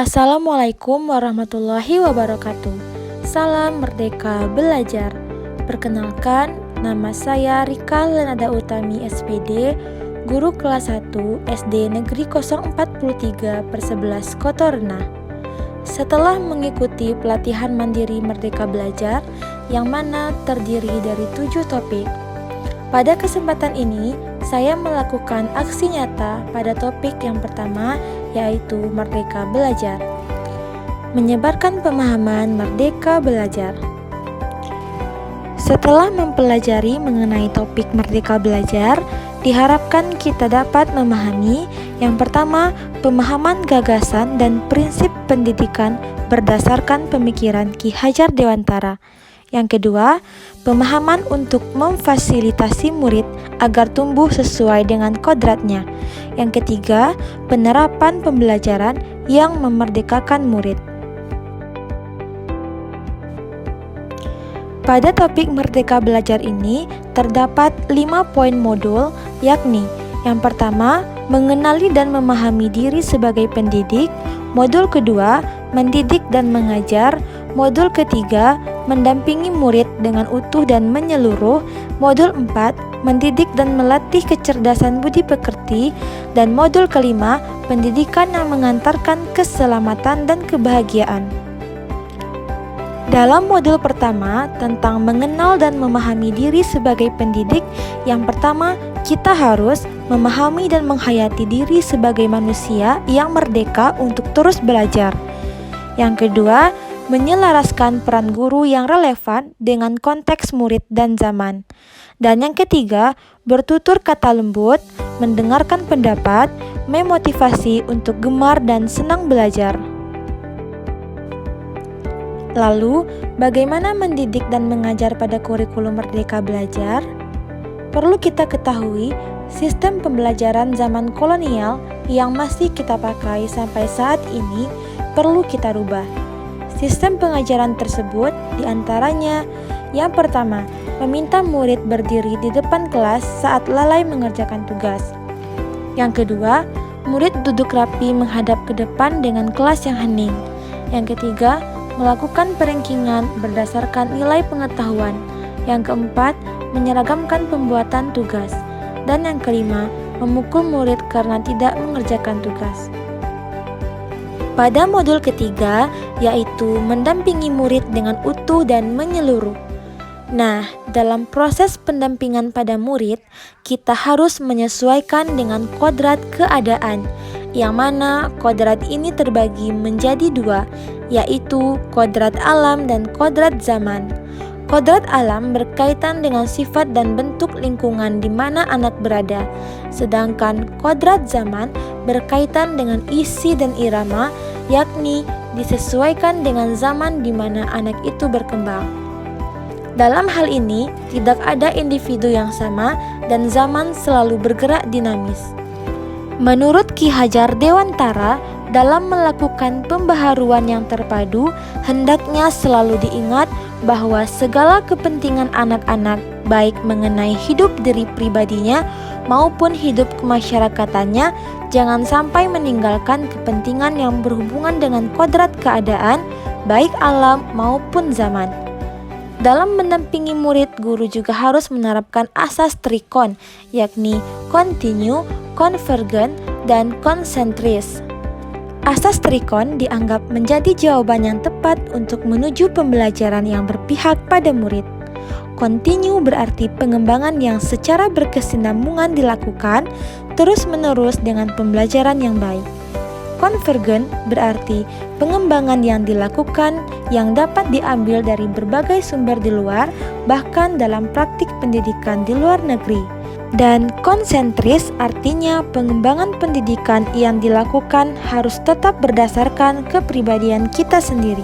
Assalamualaikum warahmatullahi wabarakatuh. Salam Merdeka Belajar. Perkenalkan, nama saya Rika Lenada Utami SPD, guru kelas 1 SD Negeri 043/11 Kotorna. Setelah mengikuti pelatihan mandiri Merdeka Belajar yang mana terdiri dari 7 topik, pada kesempatan ini saya melakukan aksi nyata pada topik yang pertama, yaitu Merdeka Belajar. Menyebarkan pemahaman Merdeka Belajar. Setelah mempelajari mengenai topik Merdeka Belajar, diharapkan kita dapat memahami yang pertama, pemahaman gagasan dan prinsip pendidikan berdasarkan pemikiran Ki Hajar Dewantara. Yang kedua, pemahaman untuk memfasilitasi murid agar tumbuh sesuai dengan kodratnya. Yang ketiga, penerapan pembelajaran yang memerdekakan murid. Pada topik Merdeka Belajar ini terdapat 5 poin modul, yakni yang pertama, mengenali dan memahami diri sebagai pendidik. Modul kedua, mendidik dan mengajar. Modul ketiga, mendampingi murid dengan utuh dan menyeluruh. Modul 4, mendidik dan melatih kecerdasan budi pekerti. Dan modul kelima, pendidikan yang mengantarkan keselamatan dan kebahagiaan. Dalam modul pertama tentang mengenal dan memahami diri sebagai pendidik, yang pertama, kita harus memahami dan menghayati diri sebagai manusia yang merdeka untuk terus belajar. Yang kedua, menyelaraskan peran guru yang relevan dengan konteks murid dan zaman. Dan yang ketiga, bertutur kata lembut, mendengarkan pendapat, memotivasi untuk gemar dan senang belajar. Lalu, bagaimana mendidik dan mengajar pada kurikulum Merdeka Belajar? Perlu kita ketahui, sistem pembelajaran zaman kolonial yang masih kita pakai sampai saat ini perlu kita rubah. Sistem pengajaran tersebut diantaranya, yang pertama, meminta murid berdiri di depan kelas saat lalai mengerjakan tugas. Yang kedua, murid duduk rapi menghadap ke depan dengan kelas yang hening. Yang ketiga, melakukan perankingan berdasarkan nilai pengetahuan. Yang keempat, menyeragamkan pembuatan tugas. Dan yang kelima, memukul murid karena tidak mengerjakan tugas. Pada modul ketiga, yaitu mendampingi murid dengan utuh dan menyeluruh. Nah, dalam proses pendampingan pada murid, kita harus menyesuaikan dengan kodrat keadaan, yang mana kodrat ini terbagi menjadi 2, yaitu kodrat alam dan kodrat zaman. Kodrat alam berkaitan dengan sifat dan bentuk lingkungan di mana anak berada, sedangkan kodrat zaman berkaitan dengan isi dan irama, yakni disesuaikan dengan zaman di mana anak itu berkembang. Dalam hal ini, tidak ada individu yang sama dan zaman selalu bergerak dinamis. Menurut Ki Hajar Dewantara, dalam melakukan pembaharuan yang terpadu, hendaknya selalu diingat bahwa segala kepentingan anak-anak, baik mengenai hidup diri pribadinya maupun hidup kemasyarakatannya, jangan sampai meninggalkan kepentingan yang berhubungan dengan kodrat keadaan, baik alam maupun zaman. Dalam mendampingi murid, guru juga harus menerapkan asas trikon, yakni kontinu, konvergen, dan konsentris. Asas trikon dianggap menjadi jawaban yang tepat untuk menuju pembelajaran yang berpihak pada murid. Kontinu berarti pengembangan yang secara berkesinambungan dilakukan terus-menerus dengan pembelajaran yang baik. Konvergen berarti pengembangan yang dilakukan yang dapat diambil dari berbagai sumber di luar, bahkan dalam praktik pendidikan di luar negeri. Dan konsentris artinya pengembangan pendidikan yang dilakukan harus tetap berdasarkan kepribadian kita sendiri.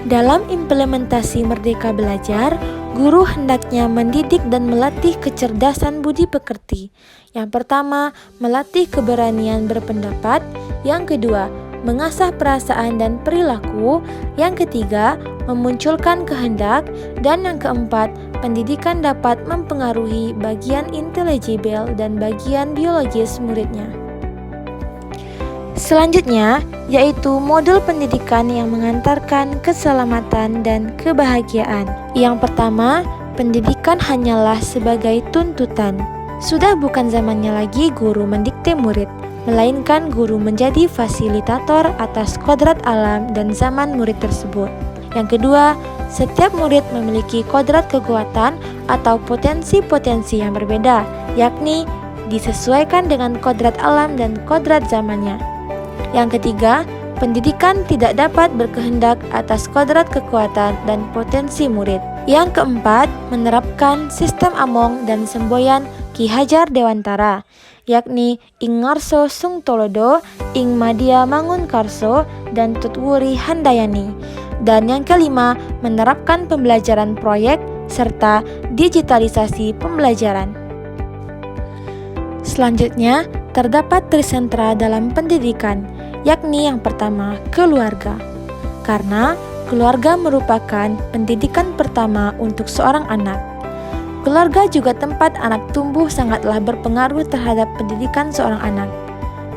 Dalam implementasi Merdeka Belajar, guru hendaknya mendidik dan melatih kecerdasan budi pekerti. Yang pertama, melatih keberanian berpendapat. Yang kedua, mengasah perasaan dan perilaku. Yang ketiga, memunculkan kehendak. Dan yang keempat, pendidikan dapat mempengaruhi bagian intelektual dan bagian biologis muridnya. Selanjutnya, yaitu model pendidikan yang mengantarkan keselamatan dan kebahagiaan. Yang pertama, pendidikan hanyalah sebagai tuntutan. Sudah bukan zamannya lagi guru mendikte murid, melainkan guru menjadi fasilitator atas kodrat alam dan zaman murid tersebut. Yang kedua, setiap murid memiliki kodrat kekuatan atau potensi-potensi yang berbeda, yakni disesuaikan dengan kodrat alam dan kodrat zamannya. Yang ketiga, pendidikan tidak dapat berkehendak atas kodrat kekuatan dan potensi murid. Yang keempat, menerapkan sistem among dan semboyan Ki Hajar Dewantara, yakni ing ngarso sung tolodo, ing madya mangun karso, dan tutwuri handayani. Dan yang kelima, menerapkan pembelajaran proyek serta digitalisasi pembelajaran. Selanjutnya, terdapat trisentra dalam pendidikan, yakni yang pertama, keluarga. Karena keluarga merupakan pendidikan pertama untuk seorang anak. Keluarga juga tempat anak tumbuh sangatlah berpengaruh terhadap pendidikan seorang anak.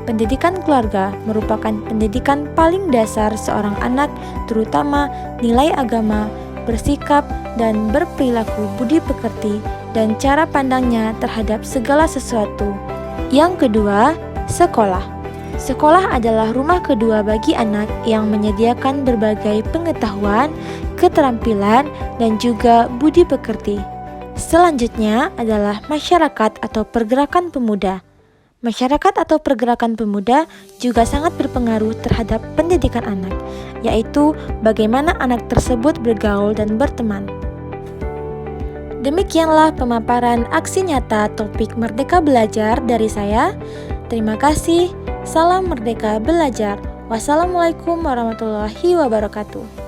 Pendidikan keluarga merupakan pendidikan paling dasar seorang anak, terutama nilai agama, bersikap, dan berperilaku budi pekerti, dan cara pandangnya terhadap segala sesuatu. Yang kedua, sekolah. Sekolah adalah rumah kedua bagi anak yang menyediakan berbagai pengetahuan, keterampilan, dan juga budi pekerti. Selanjutnya adalah masyarakat atau pergerakan pemuda. Masyarakat atau pergerakan pemuda juga sangat berpengaruh terhadap pendidikan anak, yaitu bagaimana anak tersebut bergaul dan berteman. Demikianlah pemaparan aksi nyata topik Merdeka Belajar dari saya. Terima kasih. Salam Merdeka Belajar. Wassalamualaikum warahmatullahi wabarakatuh.